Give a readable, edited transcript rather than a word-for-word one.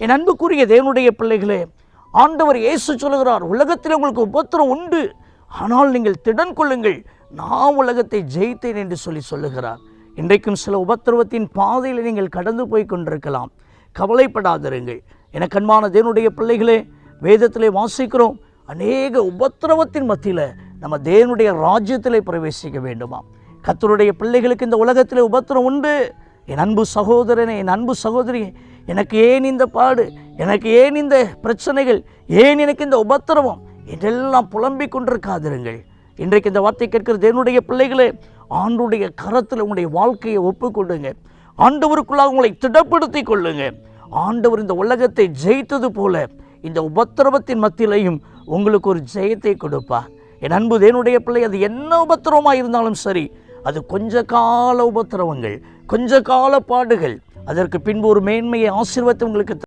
என் அன்புக்குரிய தேவனுடைய பிள்ளைகளே, ஆண்டவர் இயேசு சொல்லுகிறார், உலகத்தில் உங்களுக்கு உபத்திரம் உண்டு, ஆனால் நீங்கள் திடன் கொள்ளுங்கள், நான் உலகத்தை ஜெயித்தேன் என்று சொல்லுகிறார். இன்றைக்கும் சில உபத்திரவத்தின் பாதையில் நீங்கள் கடந்து போய் கொண்டிருக்கலாம். கவலைப்படாதிருங்கள். எனக்கு அன்பான தேவனுடைய பிள்ளைகளே, வேதத்திலே வாசிக்கிறோம், அநேக உபத்திரவத்தின் மத்தியில் நம்ம தேவனுடைய ராஜ்யத்திலே பிரவேசிக்க வேண்டுமா? கர்த்தருடைய பிள்ளைகளுக்கு இந்த உலகத்திலே உபத்திரம் உண்டு. என் அன்பு சகோதரனே, என் அன்பு சகோதரி, எனக்கு ஏன் இந்த பாடு, எனக்கு ஏன் இந்த பிரச்சனைகள், ஏன் எனக்கு இந்த உபத்திரவம் என்றெல்லாம் புலம்பிக் கொண்டிருக்காதிருங்கள். இன்றைக்கு இந்த வார்த்தை கேட்கிற தேவனுடைய பிள்ளைகளே, ஆண்டவருடைய கரத்தில் உங்களுடைய வாழ்க்கையை ஒப்புக்கொள்ளுங்க. ஆண்டவருக்குள்ளாக உங்களை திடப்படுத்தி கொள்ளுங்க. ஆண்டவர் இந்த உலகத்தை ஜெயித்தது போல இந்த உபத்திரவத்தின் மத்தியிலையும் உங்களுக்கு ஒரு ஜெயத்தை கொடுப்பார். என் அன்பு தேவனுடைய பிள்ளை, அது என்ன உபத்திரவமாக இருந்தாலும் சரி, அது கொஞ்ச கால உபத்திரவங்கள், கொஞ்ச கால பாடுகள், அதற்கு பின்பு ஒரு மேன்மையை, ஆசீர்வாதத்தை உங்களுக்கு